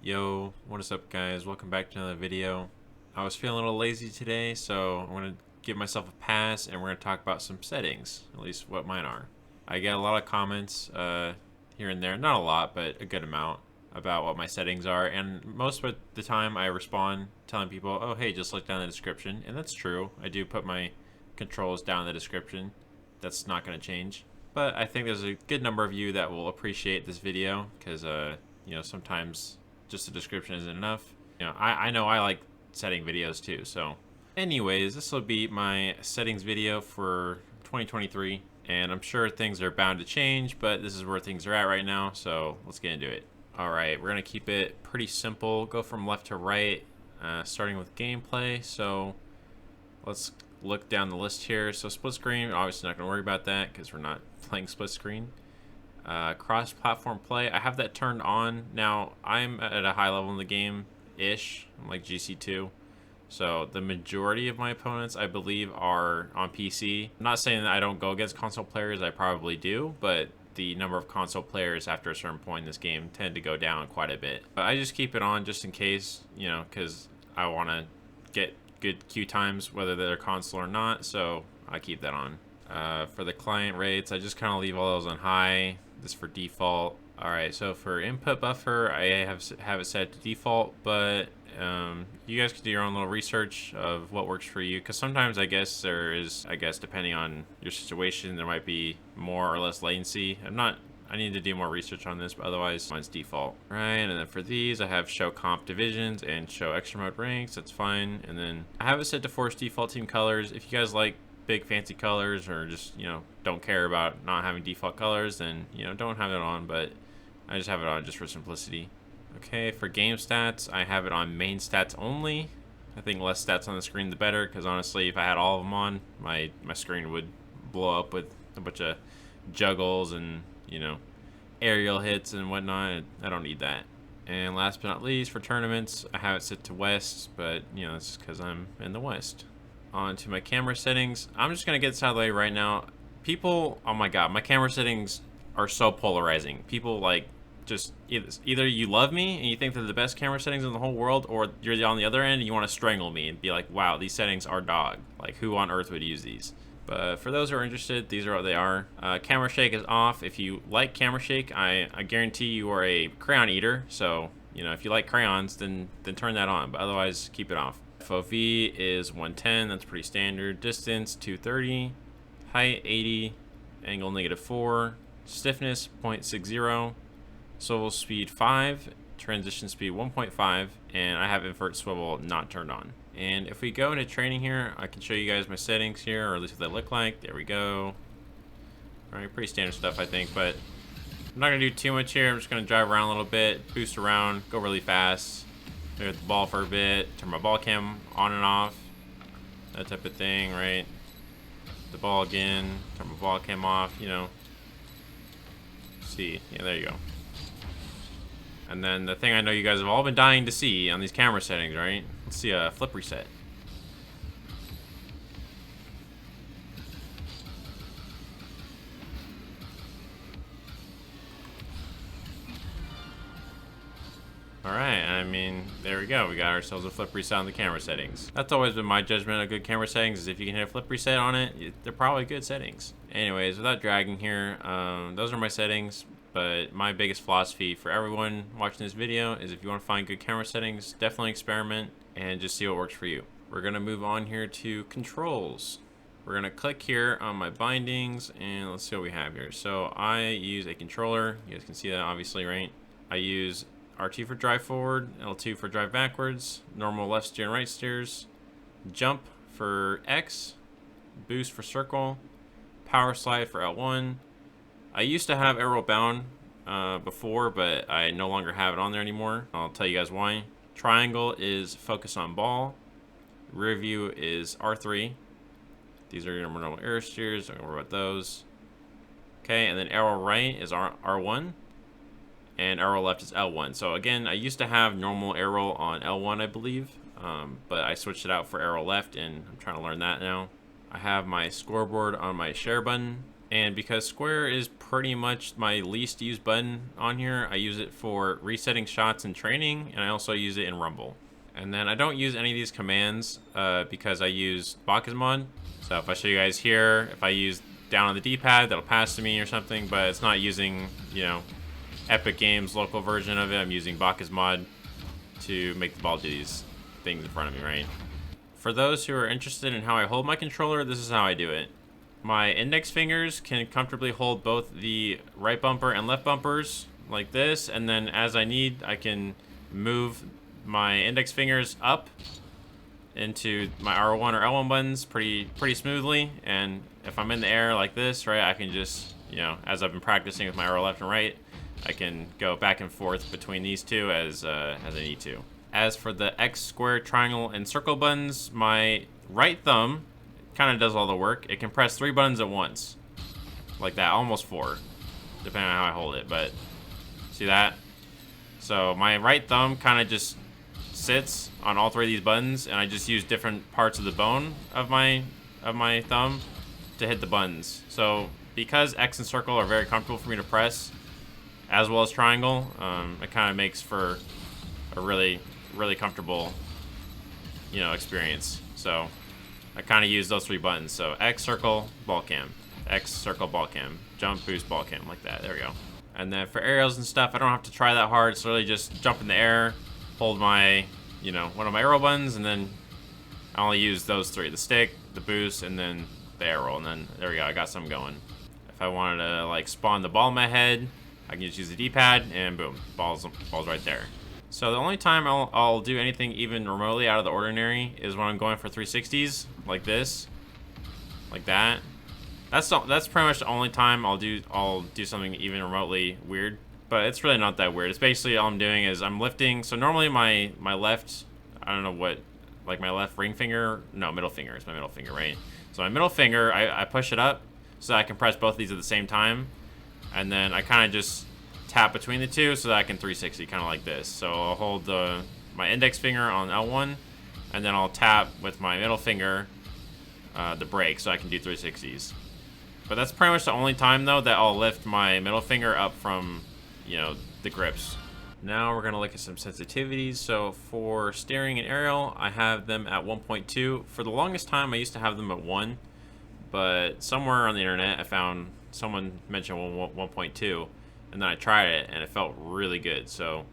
Yo, what is up guys? Welcome back to another video. I was feeling a little lazy today, so I'm going to give myself a pass and we're going to talk about some settings, at least what mine are. I get a lot of comments here and there, not a lot, but a good amount about what my settings are, and most of the time I respond telling people, oh hey, just look down in the description, and that's true. I do put my controls down in the description. That's not going to change. But I think there's a good number of you that will appreciate this video because you know, sometimes just the description isn't enough. You know, I know I like setting videos too. So anyways, this will be my settings video for 2023, and I'm sure things are bound to change, but this is where things are at right now, so let's get into it. All right, we're gonna keep it pretty simple, go from left to right, starting with gameplay. So let's look down the list here. So split screen, obviously not gonna worry about that because we're not playing split screen. Cross-platform play, I have that turned on. Now, I'm at a high level in the game-ish. I'm like GC2. So the majority of my opponents, I believe, are on PC. I'm not saying that I don't go against console players, I probably do, but the number of console players after a certain point in this game tend to go down quite a bit. But I just keep it on just in case, you know, because I want to get good queue times, whether they're console or not, so I keep that on. For the client rates, I just kind of leave all those on high. This for default. Alright, so for input buffer, I have it set to default, but you guys can do your own little research of what works for you, because sometimes I guess there is, depending on your situation, there might be more or less latency. I need to do more research on this, but otherwise mine's default. Right, and then for these, I have show comp divisions and show extra mode ranks. That's fine. And then I have it set to force default team colors. If you guys like big fancy colors or just, you know, don't care about not having default colors, then, you know, don't have it on, but I just have it on just for simplicity. Okay, for game stats, I have it on main stats only. I think less stats on the screen the better, because honestly, if I had all of them on, my screen would blow up with a bunch of juggles and, you know, aerial hits and whatnot. I don't need that. And last but not least, for tournaments, I have it set to West, but, you know, it's because I'm in the West. On to my camera settings. I'm just gonna get this out of the way right now. People, oh my god, my camera settings are so polarizing. People like just either you love me and you think they're the best camera settings in the whole world, or you're on the other end and you want to strangle me and be like, wow, these settings are dog. Like, who on earth would use these? But for those who are interested, these are what they are. Camera shake is off. If you like camera shake, I guarantee you are a crayon eater. So, you know, if you like crayons, then turn that on. But otherwise, keep it off. FOV is 110. That's pretty standard. Distance 230. Height 80. Angle -4. Stiffness 0.60. Swivel speed 5. Transition speed 1.5. And I have invert swivel not turned on. And if we go into training here, I can show you guys my settings here, or at least what they look like. There we go. All right, pretty standard stuff, I think, but I'm not gonna do too much here. I'm just gonna drive around a little bit, boost around, go really fast, look at the ball for a bit, turn my ball cam on and off, that type of thing, right? The ball again, turn my ball cam off, you know. See, yeah, there you go. And then the thing I know you guys have all been dying to see on these camera settings, right? Let's see a flip reset. Alright, I mean, there we go. We got ourselves a flip reset on the camera settings. That's always been my judgment of good camera settings, is if you can hit a flip reset on it, they're probably good settings. Anyways, without dragging here, those are my settings. But my biggest philosophy for everyone watching this video is if you want to find good camera settings, definitely experiment and just see what works for you. We're going to move on here to controls. We're going to click here on my bindings and let's see what we have here. So I use a controller. You guys can see that obviously, right? I use R2 for drive forward, L2 for drive backwards, normal left steer and right steers, jump for X, boost for circle, power slide for L1. I used to have arrow bound before, but I no longer have it on there anymore. I'll tell you guys why. Triangle is focus on ball. Rear view is R3. These are your normal arrow steers. Don't worry about those. Okay, and then arrow right is R1. And arrow left is L1. So again, I used to have normal arrow on L1, I believe. But I switched it out for arrow left, and I'm trying to learn that now. I have my scoreboard on my share button. And because square is pretty much my least used button on here, I use it for resetting shots in training, and I also use it in Rumble. And then I don't use any of these commands because I use Mod. So if I show you guys here, if I use down on the D-pad, that'll pass to me or something, but it's not using, you know, Epic Games local version of it. I'm using Mod to make the ball do these things in front of me, right? For those who are interested in how I hold my controller, this is how I do it. My index fingers can comfortably hold both the right bumper and left bumpers like this, and then as I need, I can move my index fingers up into my R1 or L1 buttons pretty smoothly. And if I'm in the air like this, right, I can just, you know, as I've been practicing with my arrow left and right, I can go back and forth between these two as I need to. As for the X, square, triangle, and circle buttons, my right thumb kind of does all the work. It can press 3 buttons at once, like that, almost 4, depending on how I hold it. But see that? So my right thumb kind of just sits on all 3 of these buttons, and I just use different parts of the bone of my thumb to hit the buttons. So because X and circle are very comfortable for me to press, as well as triangle, it kind of makes for a really comfortable, you know, experience. So I kind of use those 3 buttons. So X, circle, ball cam. X, circle, ball cam. Jump, boost, ball cam, like that. There we go. And then for aerials and stuff, I don't have to try that hard. It's really just jump in the air, hold my, you know, one of my arrow buttons, and then I only use those 3, the stick, the boost, and then the arrow. And then there we go, I got some going. If I wanted to like spawn the ball in my head, I can just use the D-pad, and boom, ball's right there. So the only time I'll do anything even remotely out of the ordinary is when I'm going for 360s, like this, like that. That's pretty much the only time I'll do something even remotely weird. But it's really not that weird. It's basically all I'm doing is I'm lifting. So normally my left, I don't know what, like my left ring finger, no, middle finger. It's my middle finger, right? So my middle finger, I push it up so that I can press both of these at the same time. And then I kind of just tap between the two so that I can 360, kind of like this. So I'll hold my index finger on L1, and then I'll tap with my middle finger the brake so I can do 360s. But that's pretty much the only time, though, that I'll lift my middle finger up from, you know, the grips. Now we're going to look at some sensitivities. So for steering and aerial, I have them at 1.2. For the longest time, I used to have them at 1. But somewhere on the internet, I found someone mentioned 1.2. And then I tried it, and it felt really good. So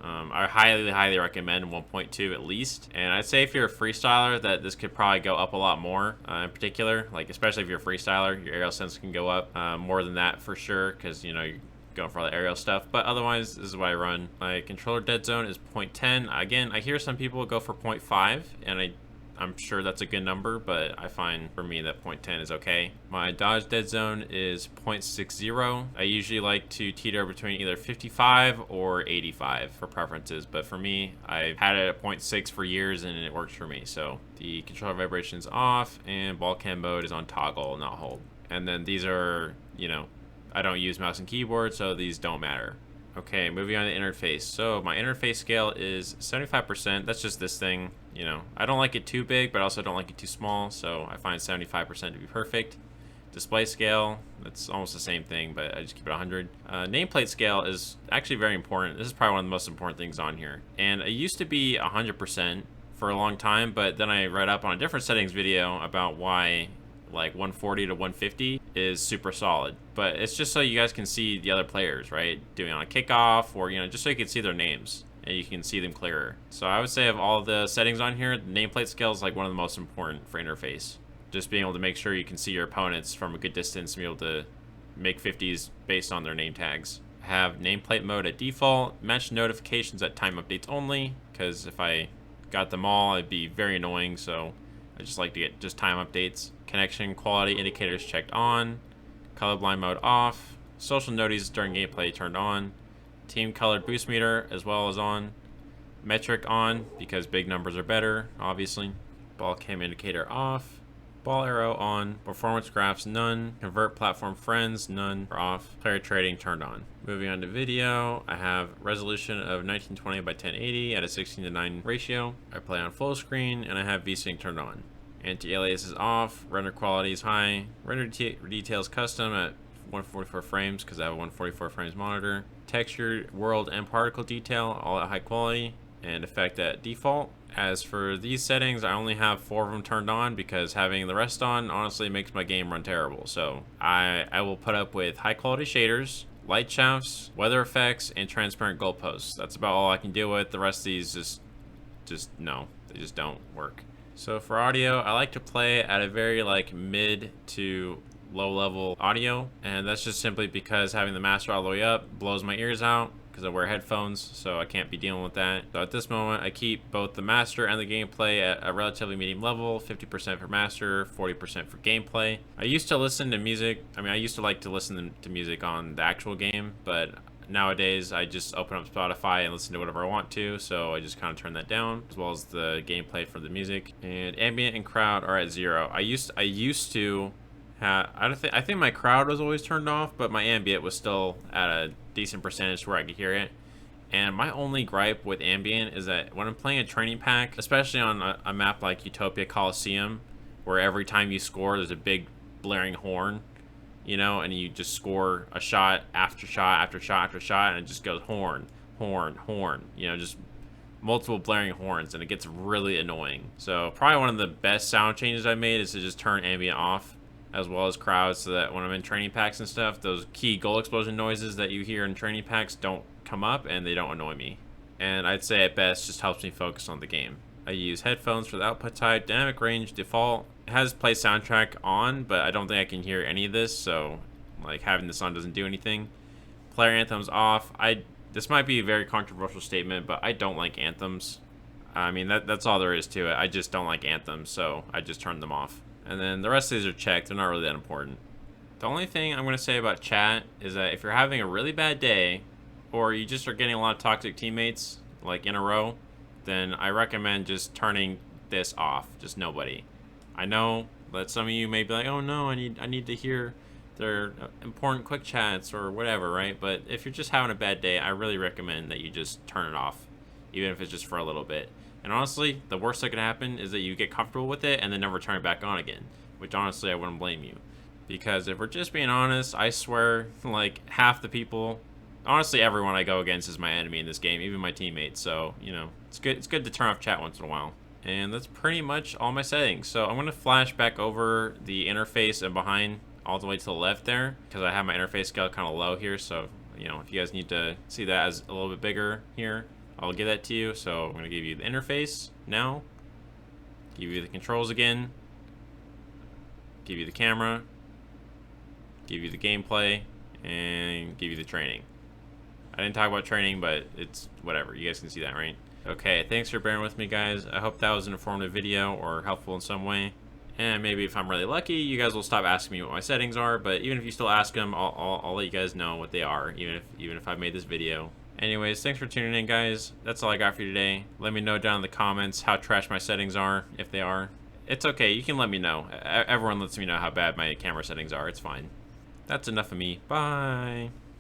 I highly recommend 1.2 at least. And I'd say if you're a freestyler, that this could probably go up a lot more. In particular, like especially if you're a freestyler, your aerial sense can go up more than that for sure, because you know you're going for all the aerial stuff. But otherwise, this is what I run. My controller dead zone is 0.10. Again, I hear some people go for 0.5, and I'm sure that's a good number, but I find for me that 0.10 is okay. My dodge dead zone is 0.60. I usually like to teeter between either 55 or 85 for preferences, but for me, I've had it at 0.6 for years and it works for me. So the controller vibration is off and ball cam mode is on toggle, not hold. And then these are, you know, I don't use mouse and keyboard, so these don't matter. Okay, moving on to interface. So my interface scale is 75%. That's just this thing, you know. I don't like it too big, but I also don't like it too small, so I find 75% to be perfect. Display scale, that's almost the same thing, but I just keep it 100. Nameplate scale is actually very important. This is probably one of the most important things on here. And it used to be 100% for a long time, but then I read up on a different settings video about why like 140 to 150 is super solid. But it's just so you guys can see the other players, right? Doing on a kickoff, or, you know, just so you can see their names and you can see them clearer. So I would say of all the settings on here, the nameplate scale is like one of the most important for interface. Just being able to make sure you can see your opponents from a good distance and be able to make 50s based on their name tags. I have nameplate mode at default, match notifications at time updates only, because if I got them all, it'd be very annoying, so I just like to get just time updates. Connection quality indicators checked on. Colorblind mode off. Social notices during gameplay turned on. Team colored boost meter as well as on. Metric on, because big numbers are better, obviously. Ball cam indicator off. Ball arrow on. Performance graphs none. Convert platform friends none are off. Player trading turned on. Moving on to video, I have resolution of 1920 by 1080 at a 16:9 ratio. I play on full screen and I have VSync turned on. Anti-alias is off. Render quality is high. Render details custom at 144 frames because I have a 144 frames monitor. Texture, world, and particle detail all at high quality, and effect at default. As for these settings, I only have 4 of them turned on because having the rest on honestly makes my game run terrible. So I will put up with high quality shaders, light shafts, weather effects, and transparent goalposts. That's about all I can deal with. The rest of these just no, they just don't work. So for audio, I like to play at a very like mid to low level audio, and that's just simply because having the master all the way up blows my ears out because I wear headphones, so I can't be dealing with that. So at this moment, I keep both the master and the gameplay at a relatively medium level, 50% for master, 40% for gameplay. I used to listen to music. I used to like to listen to music on the actual game, but nowadays I just open up Spotify and listen to whatever I want to, so I just kind of turn that down, as well as the gameplay for the music. And ambient and crowd are at 0. I used to I think my crowd was always turned off, but my ambient was still at a decent percentage where I could hear it. And my only gripe with ambient is that when I'm playing a training pack, especially on a map like Utopia Coliseum, where every time you score there's a big blaring horn, you know, and you just score a shot after shot after shot after shot, and it just goes horn, horn, horn, you know, just multiple blaring horns, and it gets really annoying. So probably one of the best sound changes I made is to just turn ambient off, as well as crowds, so that when I'm in training packs and stuff, those key goal explosion noises that you hear in training packs don't come up and they don't annoy me. And I'd say at best just helps me focus on the game. I use headphones for the output type, dynamic range default. It has play soundtrack on, but I don't think I can hear any of this, so like having this on doesn't do anything. Player anthems off. This might be a very controversial statement, but I don't like anthems. I mean, that's all there is to it. I just don't like anthems, so I just turned them off. And then the rest of these are checked. They're not really that important. The only thing I'm going to say about chat is that if you're having a really bad day, or you just are getting a lot of toxic teammates, like in a row, then I recommend just turning this off. Just nobody. I know that some of you may be like, oh no, I need to hear their important quick chats or whatever, right? But if you're just having a bad day, I really recommend that you just turn it off, even if it's just for a little bit. And honestly, the worst that could happen is that you get comfortable with it and then never turn it back on again, which honestly I wouldn't blame you. Because if we're just being honest, I swear like half the people, honestly everyone I go against is my enemy in this game, even my teammates. So, you know, it's good to turn off chat once in a while. And that's pretty much all my settings. So I'm going to flash back over the interface and behind all the way to the left there, because I have my interface scale kind of low here. So, you know, if you guys need to see that as a little bit bigger here, I'll give that to you. So I'm going to give you the interface now, give you the controls again, give you the camera, give you the gameplay, and give you the training. I didn't talk about training, but it's whatever. You guys can see that, right? Okay, thanks for bearing with me, guys. I hope that was an informative video or helpful in some way. And maybe if I'm really lucky, you guys will stop asking me what my settings are. But even if you still ask them, I'll let you guys know what they are, even if I've made this video. Anyways, thanks for tuning in, guys. That's all I got for you today. Let me know down in the comments how trash my settings are, if they are. It's okay, you can let me know. Everyone lets me know how bad my camera settings are. It's fine. That's enough of me. Bye.